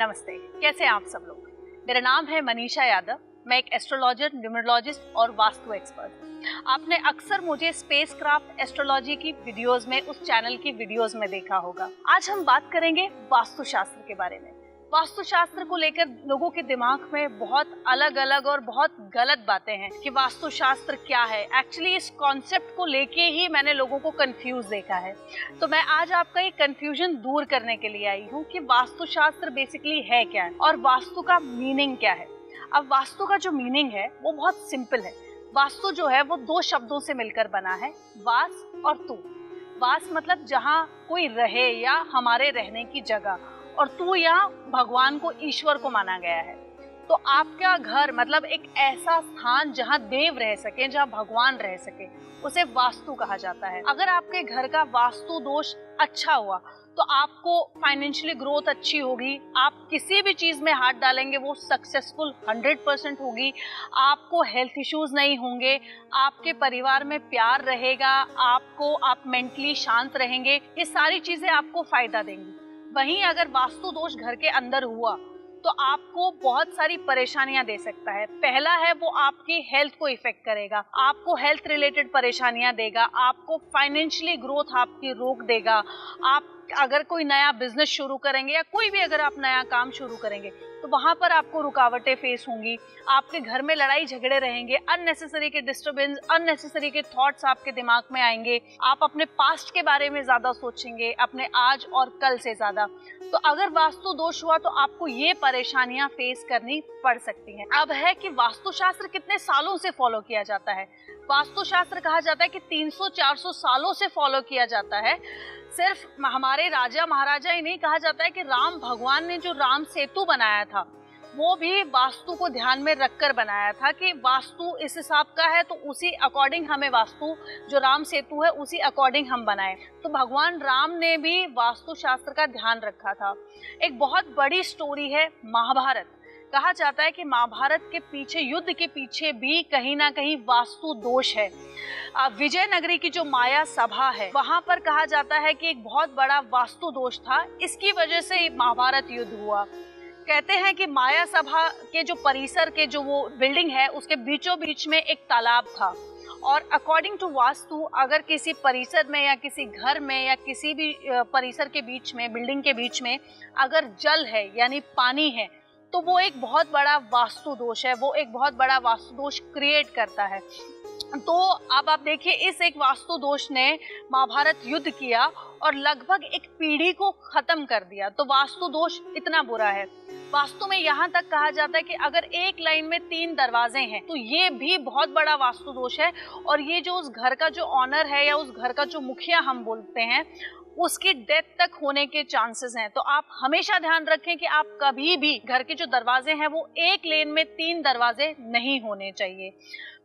नमस्ते, कैसे हैं आप सब लोग। मेरा नाम है मनीषा यादव। मैं एक एस्ट्रोलॉजर, न्यूमरोलॉजिस्ट और वास्तु एक्सपर्ट। आपने अक्सर मुझे स्पेसक्राफ्ट एस्ट्रोलॉजी की वीडियोस में, उस चैनल की वीडियोस में देखा होगा। आज हम बात करेंगे वास्तुशास्त्र के बारे में। वास्तुशास्त्र को लेकर लोगों के दिमाग में बहुत अलग अलग और बहुत गलत बातें हैं कि वास्तुशास्त्र क्या है। एक्चुअली इस कॉन्सेप्ट को लेके ही मैंने लोगों को कंफ्यूज देखा है। तो मैं आज आपका ये कंफ्यूजन दूर करने के लिए आई हूँ कि वास्तुशास्त्र बेसिकली है क्या है और वास्तु का मीनिंग क्या है। अब वास्तु का जो मीनिंग है वो बहुत सिंपल है। वास्तु जो है वो दो शब्दों से मिलकर बना है, वास और तू। वास मतलब जहाँ कोई रहे या हमारे रहने की जगह, और तू यहाँ भगवान को, ईश्वर को माना गया है। तो आपका घर मतलब एक ऐसा स्थान जहाँ देव रह सके, जहाँ भगवान रह सके, उसे वास्तु कहा जाता है। अगर आपके घर का वास्तु दोष अच्छा हुआ तो आपको फाइनेंशियली ग्रोथ अच्छी होगी, आप किसी भी चीज में हाथ डालेंगे वो सक्सेसफुल 100% होगी, आपको हेल्थ इश्यूज नहीं होंगे, आपके परिवार में प्यार रहेगा, आप मेंटली शांत रहेंगे। ये सारी चीजें आपको फायदा देंगी। वहीं अगर वास्तु दोष घर के अंदर हुआ तो आपको बहुत सारी परेशानियां दे सकता है। पहला है वो आपकी हेल्थ को इफेक्ट करेगा, आपको हेल्थ रिलेटेड परेशानियां देगा, आपको फाइनेंशियली ग्रोथ आपकी रोक देगा। आप अगर कोई नया बिजनेस शुरू करेंगे या कोई भी अगर आप नया काम शुरू करेंगे तो वहां पर आपको रुकावटें फेस होंगी। आपके घर में लड़ाई झगड़े रहेंगे, अननेसेसरी के डिस्टरबेंस, अननेसेसरी के थॉट्स आपके दिमाग में आएंगे। आप अपने पास्ट के बारे में ज्यादा सोचेंगे, अपने आज और कल से ज्यादा। तो अगर वास्तु दोष हुआ तो आपको ये परेशानियां फेस करनी पड़ सकती हैं। अब है कि वास्तुशास्त्र कितने सालों से फॉलो किया जाता है। वास्तुशास्त्र कहा जाता है कि 300-400 सालों से फॉलो किया जाता है। सिर्फ हमारे राजा महाराजा ही नहीं, कहा जाता है कि राम भगवान ने जो राम सेतु बनाया था वो भी वास्तु को ध्यान में रखकर बनाया था कि वास्तु इस हिसाब का है तो उसी अकॉर्डिंग हमें वास्तु, जो राम सेतु है उसी अकॉर्डिंग हम बनाए। तो भगवान राम ने भी वास्तु शास्त्र का ध्यान रखा था। एक बहुत बड़ी स्टोरी है महाभारत। कहा जाता है कि महाभारत के पीछे, युद्ध के पीछे भी कहीं ना कहीं वास्तु दोष है। विजयनगरी की जो माया सभा है वहां पर कहा जाता है कि एक बहुत बड़ा वास्तु दोष था, इसकी वजह से महाभारत युद्ध हुआ। कहते हैं कि माया सभा के जो परिसर के जो वो बिल्डिंग है उसके बीचों बीच में एक तालाब था, और अकॉर्डिंग टू वास्तु अगर किसी परिसर में या किसी घर में या किसी भी परिसर के बीच में, बिल्डिंग के बीच में अगर जल है यानी पानी है तो वो एक बहुत बड़ा वास्तु दोष है, वो एक बहुत बड़ा वास्तु दोष क्रिएट करता है। तो अब आप देखिए, इस एक वास्तु दोष ने महाभारत युद्ध किया और लगभग एक पीढ़ी को खत्म कर दिया। तो वास्तु दोष इतना बुरा है। वास्तु में यहाँ तक कहा जाता है कि अगर एक लाइन में 3 दरवाजे हैं तो ये भी बहुत बड़ा वास्तु दोष है, और ये जो उस घर का जो ऑनर है या उस घर का जो मुखिया हम बोलते हैं उसकी डेथ तक होने के चांसेस हैं। तो आप हमेशा ध्यान रखें कि आप कभी भी घर के जो दरवाजे हैं वो एक लेन में 3 दरवाजे नहीं होने चाहिए।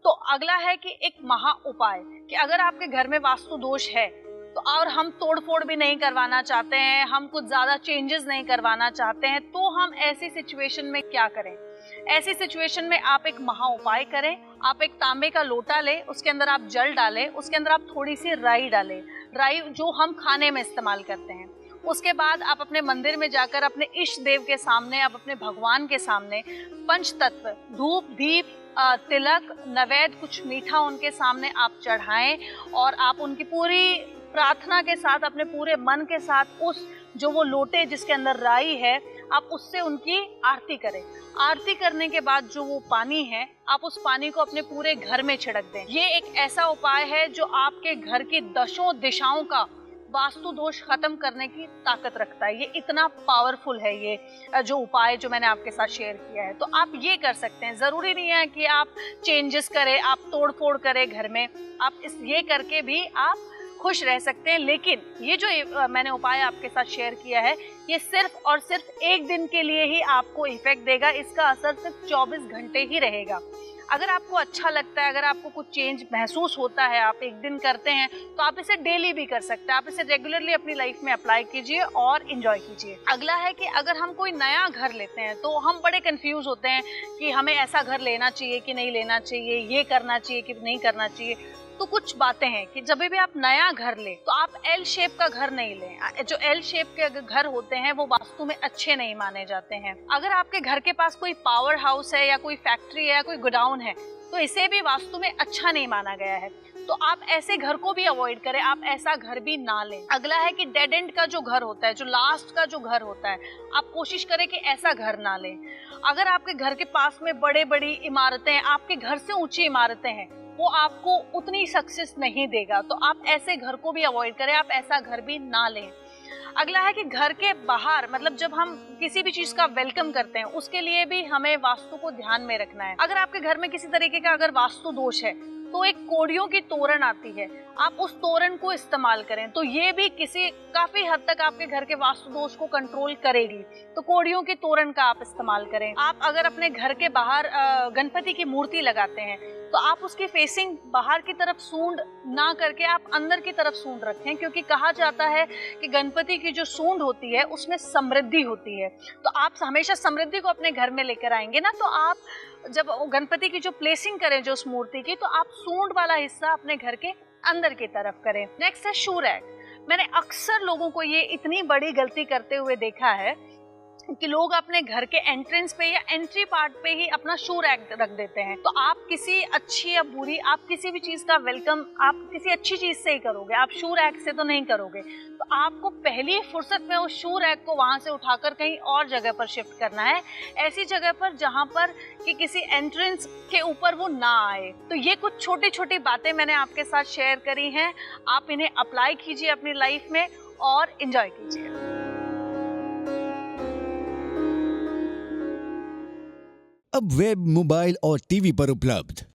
तो अगला है कि एक महा उपाय, कि अगर आपके घर में वास्तु दोष है तो और हम तोड़फोड़ भी नहीं करवाना चाहते हैं, हम कुछ ज्यादा चेंजेस नहीं करवाना चाहते हैं, तो हम ऐसी सिचुएशन में क्या करें। ऐसी सिचुएशन में आप एक महा उपाय करें। आप एक तांबे का लोटा लें, उसके अंदर आप जल डालें, उसके अंदर आप थोड़ी सी राई डालें, राई जो हम खाने में इस्तेमाल करते हैं। उसके बाद आप अपने मंदिर में जाकर अपने इष्ट देव के सामने, आप अपने भगवान के सामने पंचतत्व, धूप, दीप, तिलक, नैवेद्य, कुछ मीठा उनके सामने आप चढ़ाएं, और आप उनकी पूरी प्रार्थना के साथ, अपने पूरे मन के साथ उस जो वो लोटे जिसके अंदर राई है, आप उससे उनकी आरती करें। आरती करने के बाद जो वो पानी है आप उस पानी को अपने पूरे घर में छिड़क दें। ये एक ऐसा उपाय है जो आपके घर की 10 दिशाओं का वास्तु दोष खत्म करने की ताकत रखता है। ये इतना पावरफुल है ये जो उपाय जो मैंने आपके साथ शेयर किया है। तो आप ये कर सकते हैं। जरूरी नहीं है कि आप चेंजेस करें, आप तोड़फोड़ करें घर में, आप ये करके भी आप खुश रह सकते हैं। लेकिन ये जो मैंने उपाय आपके साथ शेयर किया है ये सिर्फ और सिर्फ एक दिन के लिए ही आपको इफेक्ट देगा। इसका असर सिर्फ 24 घंटे ही रहेगा। अगर आपको अच्छा लगता है, अगर आपको कुछ चेंज महसूस होता है, आप एक दिन करते हैं, तो आप इसे डेली भी कर सकते हैं। आप इसे रेगुलरली अपनी लाइफ में अप्लाई कीजिए और एंजॉय कीजिए। अगला है कि अगर हम कोई नया घर लेते हैं तो हम बड़े कंफ्यूज होते हैं कि हमें ऐसा घर लेना चाहिए कि नहीं लेना चाहिए, ये करना चाहिए कि नहीं करना चाहिए। तो कुछ बातें हैं कि जब भी आप नया घर लें तो आप एल शेप का घर नहीं लें। जो एल शेप के घर होते हैं वो वास्तु में अच्छे नहीं माने जाते हैं। अगर आपके घर के पास कोई पावर हाउस है या कोई फैक्ट्री है या कोई गोडाउन है तो इसे भी वास्तु में अच्छा नहीं माना गया है, तो आप ऐसे घर को भी अवॉइड करें, आप ऐसा घर भी ना लें। अगला है कि डेड एंड का जो घर होता है, जो लास्ट का जो घर होता है, आप कोशिश करें कि ऐसा घर ना लें। अगर आपके घर के पास में बड़े बड़ी इमारतें हैं, आपके घर से ऊंची इमारतें हैं, वो आपको उतनी सक्सेस नहीं देगा, तो आप ऐसे घर को भी अवॉइड करें, आप ऐसा घर भी ना लें। अगला है कि घर के बाहर, मतलब जब हम किसी भी चीज का वेलकम करते हैं उसके लिए भी हमें वास्तु को ध्यान में रखना है। अगर आपके घर में किसी तरीके का अगर वास्तु दोष है तो एक कोड़ियों की तोरण आती है, आप उस तोरण को इस्तेमाल करें, तो ये भी काफी हद तक आपके घर के वास्तु दोष को कंट्रोल करेगी। तो कोड़ियों की तोरण का आप इस्तेमाल करें। आप अगर अपने घर के बाहर गणपति की मूर्ति लगाते हैं तो आप उसकी फेसिंग बाहर की तरफ सूंड ना करके आप अंदर की तरफ सूंड रखें, क्योंकि कहा जाता है कि गणपति की जो सूंड होती है उसमें समृद्धि होती है। तो आप हमेशा समृद्धि को अपने घर में लेकर आएंगे ना, तो आप जब गणपति की जो प्लेसिंग करें जो उस मूर्ति की, तो आप सूंड वाला हिस्सा अपने घर के अंदर की तरफ करें। नेक्स्ट है शू रैक। मैंने अक्सर लोगों को ये इतनी बड़ी गलती करते हुए देखा है कि लोग अपने घर के एंट्रेंस पे या एंट्री पार्ट पे ही अपना शू रैक रख देते हैं। तो आप किसी अच्छी या बुरी, आप किसी भी चीज का वेलकम आप किसी अच्छी चीज से ही करोगे, आप शू रैक से तो नहीं करोगे। तो आपको पहली फुर्सत में उस शू रैक को वहां से उठाकर कहीं और जगह पर शिफ्ट करना है, ऐसी जगह पर जहां पर कि किसी एंट्रेंस के ऊपर वो ना आए। तो ये कुछ छोटी छोटी बातें मैंने आपके साथ शेयर करी हैं, आप इन्हें अप्लाई कीजिए अपनी लाइफ में और एंजॉय कीजिए। अब वेब, मोबाइल और टीवी पर उपलब्ध